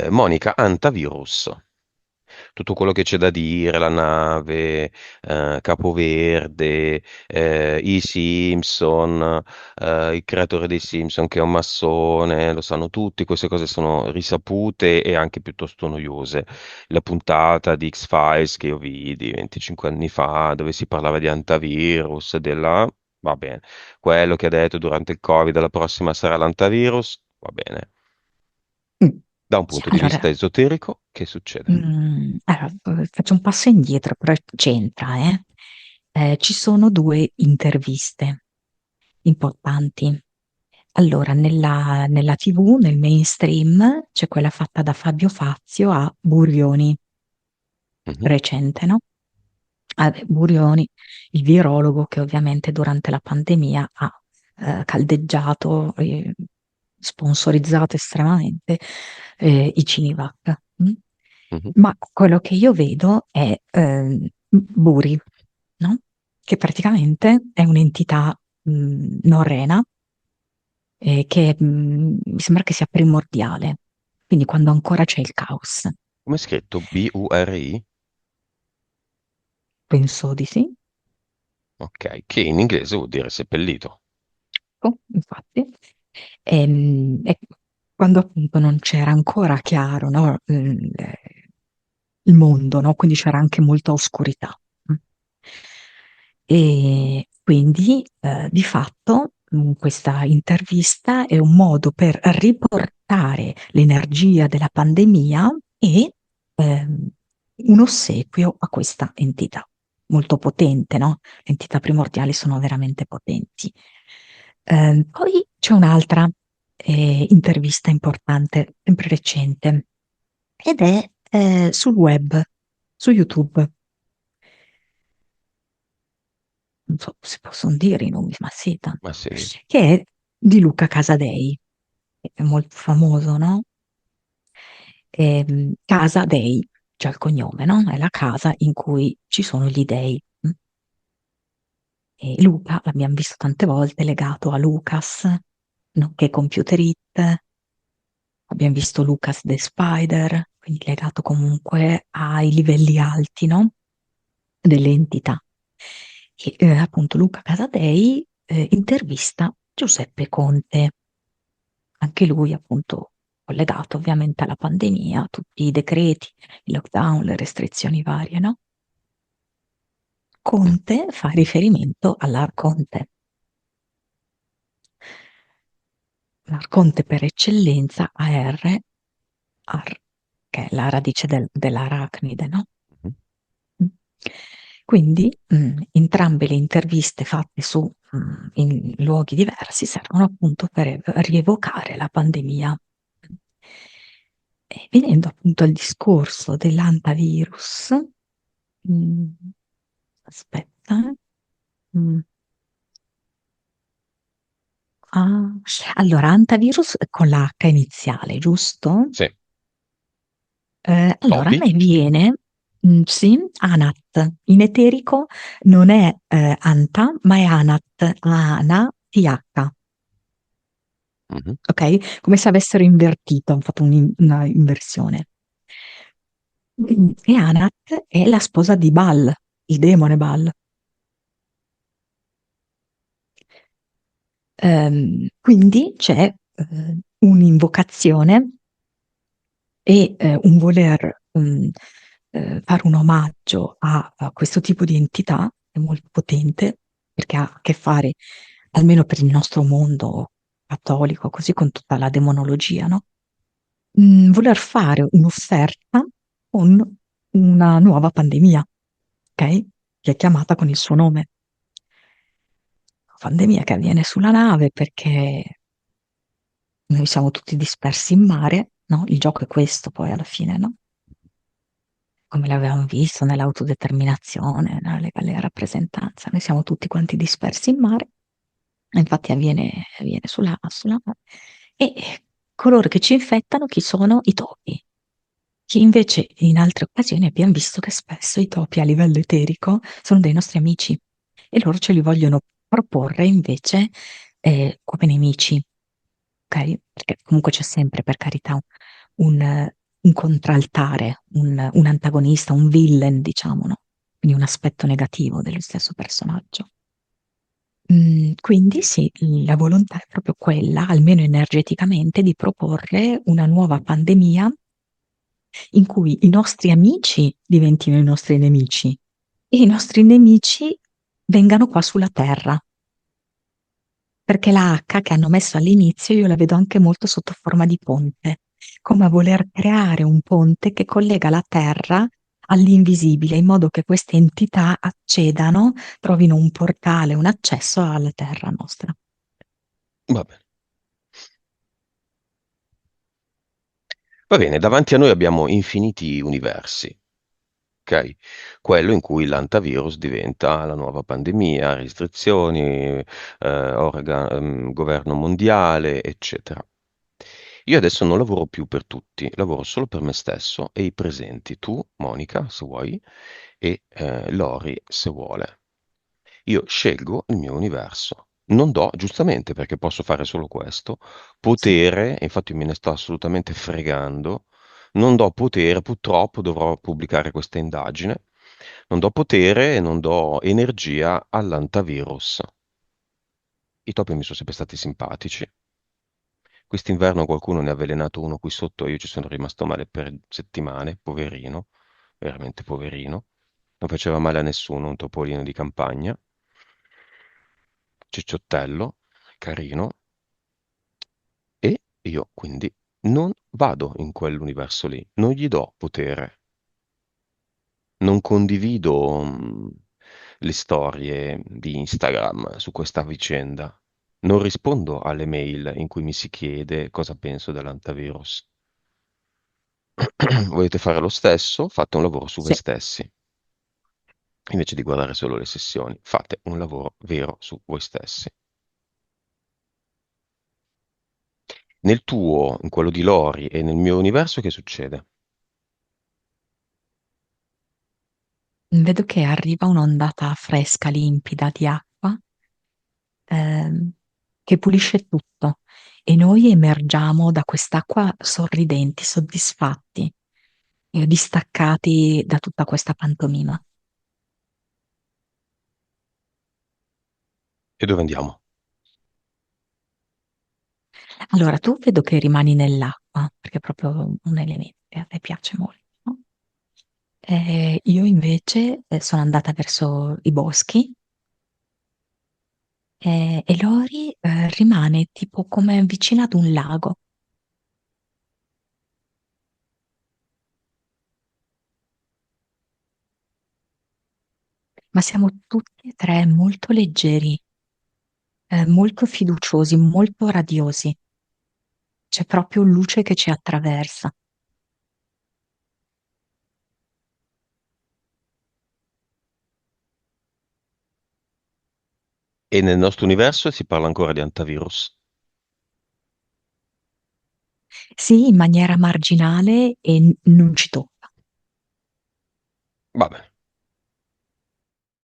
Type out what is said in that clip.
Monica, antivirus. Tutto quello che c'è da dire, la nave, Capoverde, i Simpson, il creatore dei Simpson che è un massone, lo sanno tutti, queste cose sono risapute e anche piuttosto noiose. La puntata di X-Files che io vidi 25 anni fa, dove si parlava di antivirus, della... Va bene. Quello che ha detto durante il Covid, la prossima sarà l'antivirus, va bene. Mm. Da un punto di vista Allora, esoterico, che succede? faccio un passo indietro, però c'entra, eh. Ci sono due interviste importanti. Allora, nella TV, nel mainstream, c'è quella fatta da Fabio Fazio a Burioni, Mhm, recente, no? Burioni, il virologo che ovviamente durante la pandemia ha caldeggiato, sponsorizzato estremamente i Cinivac. Mm? mhm. Ma quello che io vedo è Buri, no? Che praticamente è un'entità norrena che mi sembra che sia primordiale, quindi quando ancora c'è il caos, Come è scritto? Buri? penso di sì. Ok, che in inglese vuol dire seppellito. Ecco, infatti, e quando appunto non c'era ancora chiaro, no, il mondo, no? Quindi c'era anche molta oscurità. Mm. E quindi di fatto questa intervista è un modo per riportare l'energia della pandemia e ehm, un ossequio a questa entità molto potente, no? Le entità primordiali sono veramente potenti. Poi c'è un'altra intervista importante, sempre recente, ed è sul web, su YouTube. Non so se possono dire i nomi, ma sì, Ma tanto, sì. che è di Luca Casadei, che è molto famoso, no? Casa Dei, cioè il cognome, no? È la casa in cui ci sono gli dei. Mm? E Luca l'abbiamo visto tante volte legato a Lucas, nonché Computer It, abbiamo visto Lucas the Spider, quindi legato comunque ai livelli alti, no? Delle entità. E appunto Luca Casadei intervista Giuseppe Conte, anche lui appunto collegato ovviamente alla pandemia, tutti i decreti, il lockdown, le restrizioni varie, no? Mm. Conte fa riferimento all'Arconte, l'Arconte per eccellenza Ar, che è la radice dell'arachnide, no? Mhm. Mm. Quindi entrambe le interviste fatte in luoghi diversi servono appunto per rievocare la pandemia. E venendo appunto al discorso dell'antivirus, mm, aspetta, mm, ah, allora, antivirus con l'H iniziale, giusto? Sì. Allora, a Topi? me viene, sì, Anat. In eterico non è Anta, ma è Anat, Ana, TH, Mhm. ok? Come se avessero invertito, hanno fatto una inversione. E Anat è la sposa di Baal, il demone Baal. Quindi c'è un'invocazione e un voler fare un omaggio a questo tipo di entità è molto potente perché ha a che fare, almeno per il nostro mondo cattolico, così con tutta la demonologia, no? Voler fare un'offerta con una nuova pandemia, ok? Che è chiamata con il suo nome. Pandemia che avviene sulla nave perché noi siamo tutti dispersi in mare, no? Il gioco è questo poi alla fine, no? Come l'avevamo visto nell'autodeterminazione, nella legale rappresentanza. Noi siamo tutti quanti dispersi in mare, e infatti avviene sulla mare. E coloro che ci infettano, chi sono? I topi. Che invece in altre occasioni abbiamo visto che spesso i topi a livello eterico sono dei nostri amici e loro ce li vogliono proporre invece come nemici, ok? Perché comunque c'è sempre, per carità, un contraltare, un antagonista, un villain, diciamo, no? Quindi un aspetto negativo dello stesso personaggio. Quindi sì, la volontà è proprio quella, almeno energeticamente, di proporre una nuova pandemia in cui i nostri amici diventino i nostri nemici e i nostri nemici vengano qua sulla Terra. Perché la H che hanno messo all'inizio io la vedo anche molto sotto forma di ponte, come a voler creare un ponte che collega la Terra all'invisibile, in modo che queste entità accedano, trovino un portale, un accesso alla Terra nostra. Va bene. Va bene, davanti a noi abbiamo infiniti universi, ok? Quello in cui l'antivirus diventa la nuova pandemia, restrizioni, governo mondiale, eccetera. Io adesso non lavoro più per tutti, lavoro solo per me stesso e i presenti, tu, Monica, se vuoi, e Lori, se vuole. Io scelgo il mio universo. Non do, giustamente perché posso fare solo questo, Sì. potere, e infatti me ne sto assolutamente fregando, non do potere, purtroppo dovrò pubblicare questa indagine, non do potere e non do energia all'antivirus. I topi mi sono sempre stati simpatici. Quest'inverno qualcuno ne ha avvelenato uno qui sotto e io ci sono rimasto male per settimane, poverino, veramente poverino. Non faceva male a nessuno, un topolino di campagna, cicciottello, carino, e io quindi non vado in quell'universo lì, non gli do potere, non condivido le storie di Instagram su questa vicenda, non rispondo alle mail in cui mi si chiede cosa penso dell'antivirus. Volete fare lo stesso? Fate un lavoro su voi Sì. stessi. Invece di guardare solo le sessioni, fate un lavoro vero su voi stessi. Nel tuo, in quello di Lori e nel mio universo, che succede? Vedo che arriva un'ondata fresca, limpida di acqua ehm, che pulisce tutto e noi emergiamo da quest'acqua sorridenti, soddisfatti, distaccati da tutta questa pantomima. E dove andiamo? Allora, tu vedo che rimani nell'acqua, perché è proprio un elemento che a te piace molto, no? Io invece sono andata verso i boschi e Lori rimane tipo come vicina ad un lago, ma siamo tutti e tre molto leggeri, molto fiduciosi, molto radiosi. C'è proprio luce che ci attraversa. E nel nostro universo si parla ancora di antivirus. Sì, in maniera marginale e non ci tocca. Va bene.